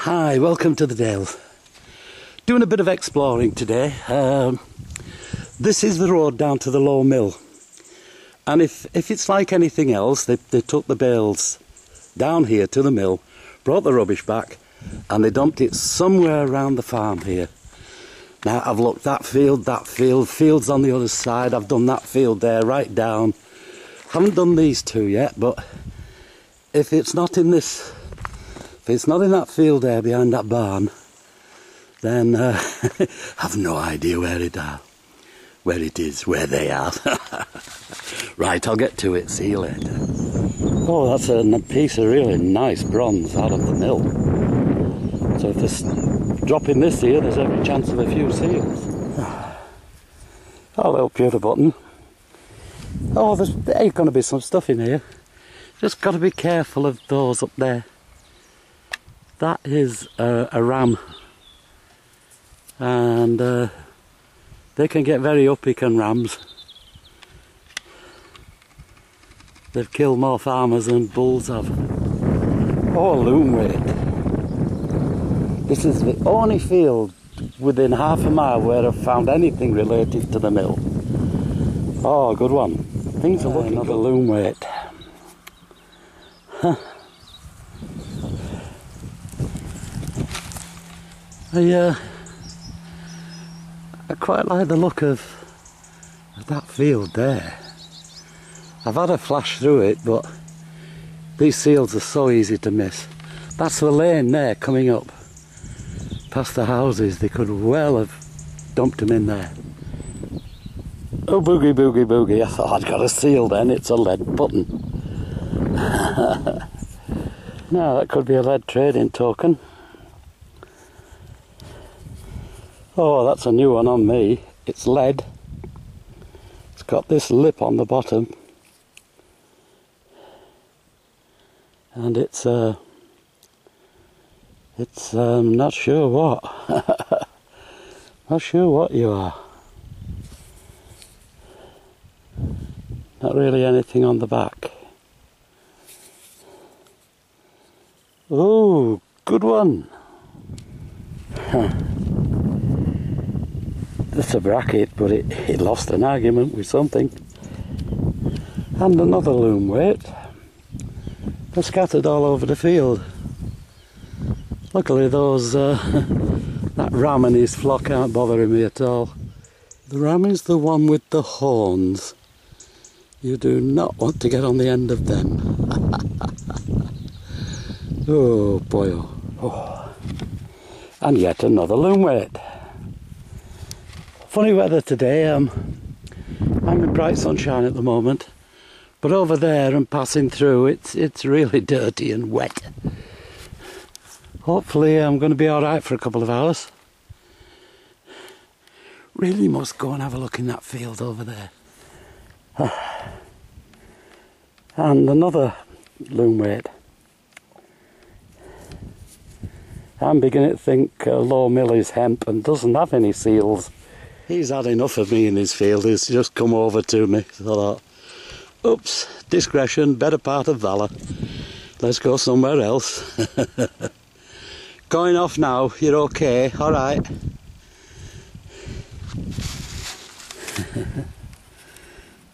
Hi, welcome to the Dale. Doing a bit of exploring today. This is the road down to the low mill. And if it's like anything else, they took the bales down here to the mill, brought the rubbish back, and they dumped it somewhere around the farm here. Now I've looked that field, fields on the other side, I've done that field there, right down. Haven't done these two yet, but if it's not in this, if it's not in that field there behind that barn, then I've no idea where it is, where they are. Right, I'll get to it, see you later. Oh, that's a piece of really nice bronze out of the mill. So if they're dropping this here, there's every chance of a few seals. Oh, little pewter button. Oh, there's going to be some stuff in here. Just got to be careful of those up there. That is a ram. And they can get very uppy, can rams. They've killed more farmers than bulls have. Oh, loom weight. This is the only field within half a mile where I've found anything related to the mill. Oh, good one. Things are looking another good. Loom weight. Huh. I quite like the look of that field there. I've had a flash through it, but these seals are so easy to miss. That's the lane there coming up past the houses. They could well have dumped them in there. Oh, boogie, boogie, boogie. I thought I'd got a seal then. It's a lead button. No, that could be a lead trading token. Oh, that's a new one on me. It's lead. It's got this lip on the bottom. And it's not sure what. Not sure what you are. Not really anything on the back. Oh, good one. That's a bracket, but it lost an argument with something. And another loom weight. They're scattered all over the field. Luckily those, that ram and his flock aren't bothering me at all. The ram is the one with the horns. You do not want to get on the end of them. Oh boy, oh. And yet another loom weight. Funny weather today. I'm in bright sunshine at the moment, but over there and passing through, it's really dirty and wet. Hopefully I'm going to be alright for a couple of hours. Really must go and have a look in that field over there. And another loom weight. I'm beginning to think Low Mill is hemp and doesn't have any seals. He's had enough of me in his field. He's just come over to me. So I thought, oops, discretion, better part of valour. Let's go somewhere else. Going off now, you're okay, alright.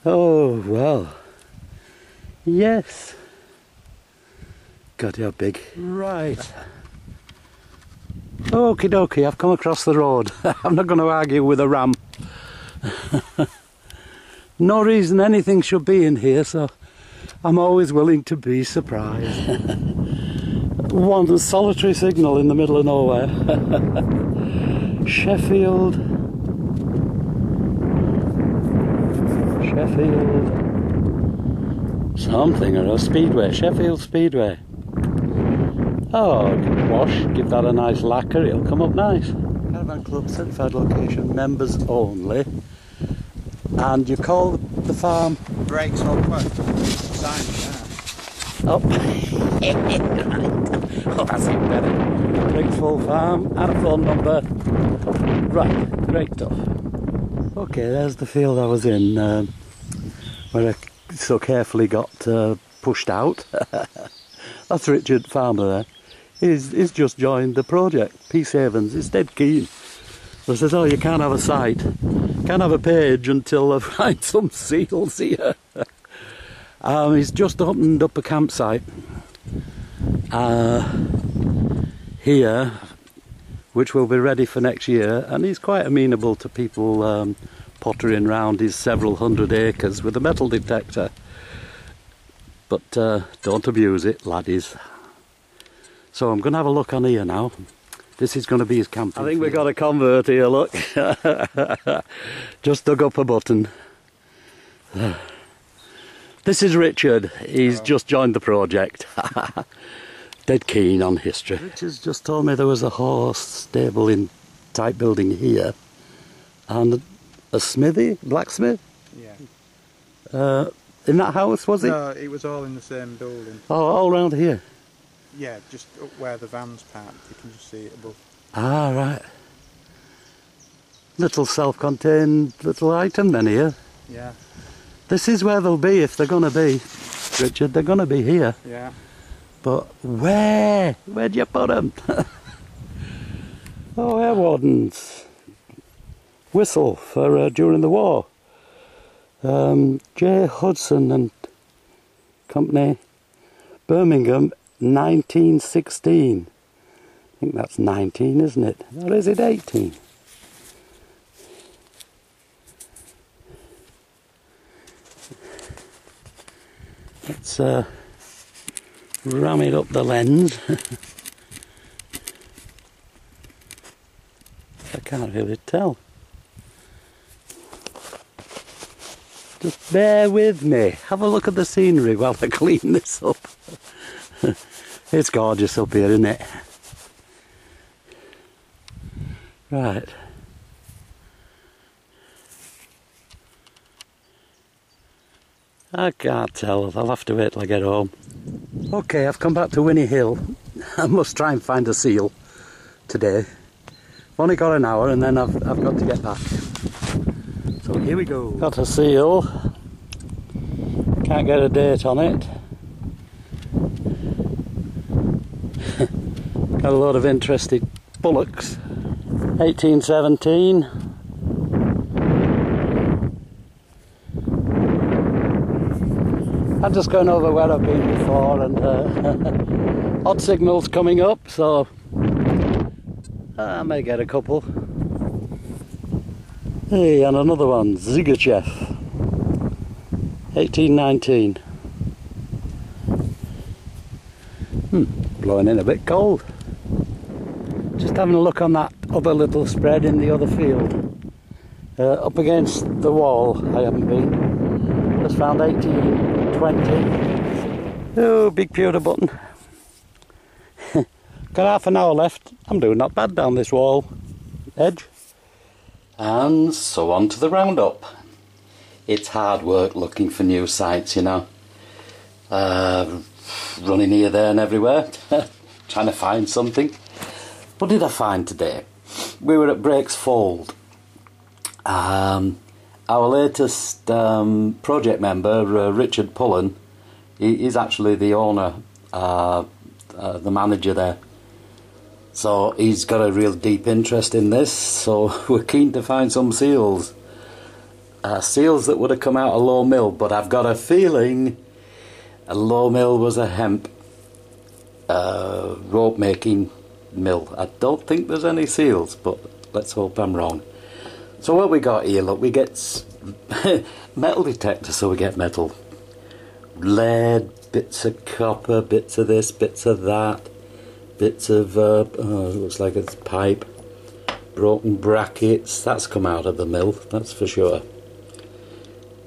Oh, well. Yes. God, you're big. Right. Okie dokie, I've come across the road. I'm not going to argue with a ram. No reason anything should be in here, so I'm always willing to be surprised. One solitary signal in the middle of nowhere. Sheffield. Something or a speedway. Sheffield Speedway. Oh, wash, give that a nice lacquer, it'll come up nice. Caravan Club certified location, members only. And you call the farm? Brakes or what? Sign, Oh, oh, that's even better. Brakes Full Farm and a phone number. Right, great stuff. Okay, there's the field I was in, where I so carefully got pushed out. That's Richard, farmer there. he's just joined the project, Peace Havens. He's dead keen. I says, oh, you can't have a site, can't have a page until I find some seals here. He's just opened up a campsite here, which will be ready for next year, and he's quite amenable to people pottering round his several hundred acres with a metal detector. But don't abuse it, laddies. So I'm going to have a look on here now. This is going to be his camping. I think we've got a convert here, look. Just dug up a button. This is Richard. He's just joined the project. Dead keen on history. Richard's just told me there was a horse stable in type building here. And a smithy, blacksmith? Yeah. In that house, was it? No, it was all in the same building. Oh, all round here? Yeah, just up where the van's parked, you can just see it above. Ah, right. Little self-contained little item then here. Yeah. This is where they'll be if they're going to be, Richard. They're going to be here. Yeah. But where? Where'd you put them? Oh, air wardens. Whistle for during the war. J. Hudson and Company, Birmingham, 1916. I think that's 19, isn't it? Or is it 18? Let's ram it up the lens. I can't really tell. Just bear with me. Have a look at the scenery while I clean this up. It's gorgeous up here, isn't it? Right. I can't tell. I'll have to wait till I get home. Okay, I've come back to Winnie Hill. I must try and find a seal today. I've only got an hour and then I've got to get back. So here we go. Got a seal. Can't get a date on it. Got a lot of interested bullocks. 1817. I'm just going over where I've been before, and odd signals coming up, so I may get a couple. Hey, and another one, Zigachev, 1819. Blowing in a bit cold. Just having a look on that other little spread in the other field. Up against the wall, I haven't been. Just found 1820. Oh, big pewter button. Got half an hour left. I'm doing not bad down this wall edge. And so on to the roundup. It's hard work looking for new sites, you know. Running here, there and everywhere, trying to find something. What did I find today? We were at Breaks Fold. Our latest project member, Richard Pullen, he's actually the owner, the manager there. So he's got a real deep interest in this, so we're keen to find some seals. Seals that would have come out of Low Mill, but I've got a feeling a Low Mill was a hemp rope making mill. I don't think there's any seals, but let's hope I'm wrong. So what we got here, look, we get metal detector, so we get metal. Lead, bits of copper, bits of this, bits of that, bits of, it looks like it's pipe, broken brackets, that's come out of the mill, that's for sure.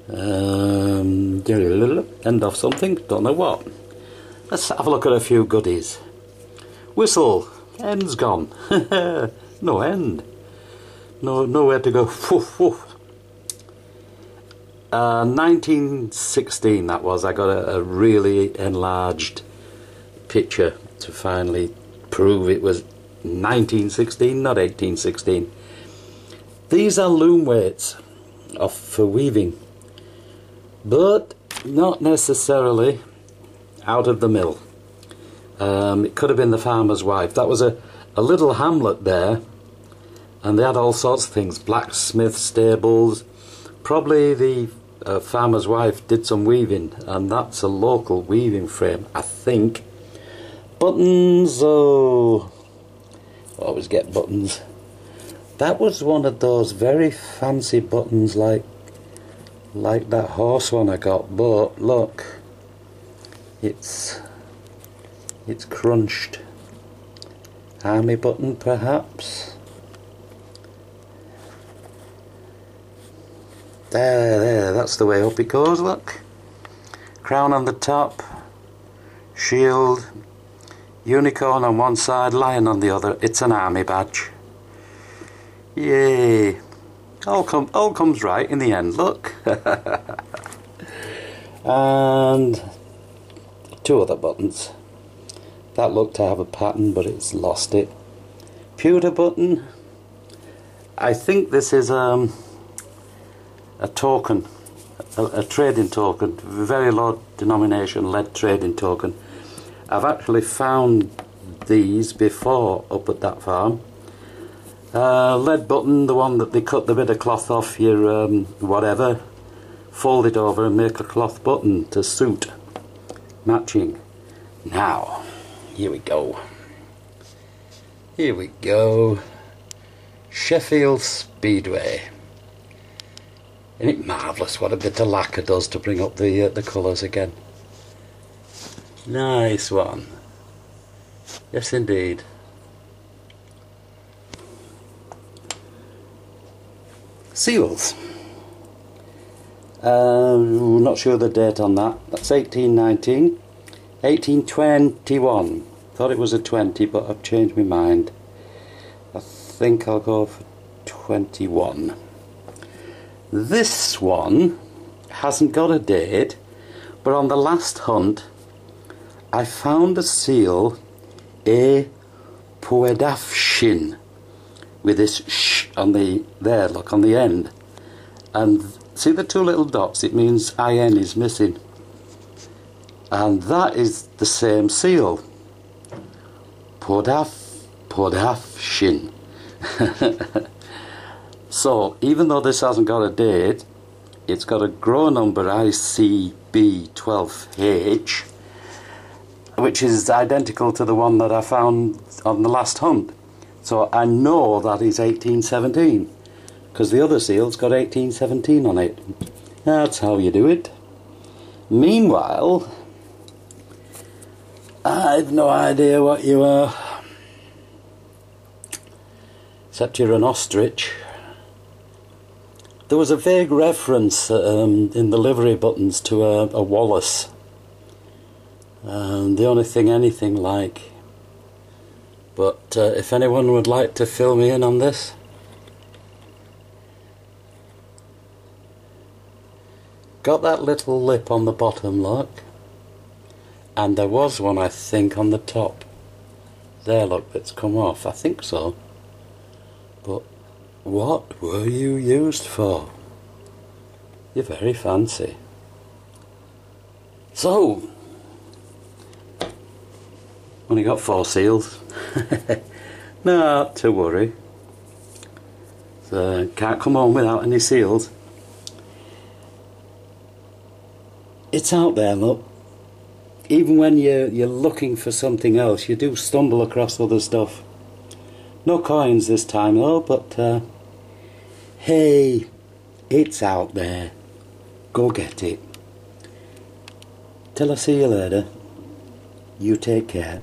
End off something, don't know what. Let's have a look at a few goodies. Whistle, end's gone. No end. Nowhere to go. 1916 that was. I got a really enlarged picture to finally prove it was 1916, not 1816. These are loom weights for weaving, but not necessarily out of the mill. It could have been the farmer's wife. That was a little hamlet there, and they had all sorts of things, blacksmith, stables. Probably the farmer's wife did some weaving, and that's a local weaving frame, I think. Buttons, oh, always get buttons. That was one of those very fancy buttons like that horse one I got, but look, it's crunched. Army button perhaps. There, that's the way up it goes, look. Crown on the top, shield, unicorn on one side, lion on the other. It's an army badge. Yay. All comes right in the end, look. And two other buttons. That looked to have a pattern, but it's lost it. Pewter button. I think this is a token, a trading token, very low denomination lead trading token. I've actually found these before up at that farm. Lead button, the one that they cut the bit of cloth off your whatever, fold it over and make a cloth button to suit, matching. Now, here we go. Here we go. Sheffield Speedway. Isn't it marvellous what a bit of lacquer does to bring up the colours again? Nice one. Yes, indeed. Seals. Not sure the date on that. That's 1819. 1821. Thought it was a 20, but I've changed my mind. I think I'll go for 21. This one hasn't got a date, but on the last hunt I found a seal, a Poedafshin, with this sh on the, there, look, on the end. And see the two little dots? It means IN is missing. And that is the same seal. Poedafshin. So, even though this hasn't got a date, it's got a grow number ICB12H, which is identical to the one that I found on the last hunt. So I know that is 1817, because the other seal's got 1817 on it. That's how you do it. Meanwhile, I've no idea what you are, except you're an ostrich. There was a vague reference in the livery buttons to a Wallace. The only thing anything like. But if anyone would like to fill me in on this. Got that little lip on the bottom, look. And there was one, I think, on the top. There, look, that's come off. I think so. But what were you used for? You're very fancy. So, only got 4 seals. Not to worry. So, can't come home without any seals. It's out there, look. Even when you're looking for something else, you do stumble across other stuff. No coins this time though, but hey, it's out there. Go get it. Till I see you later, you take care.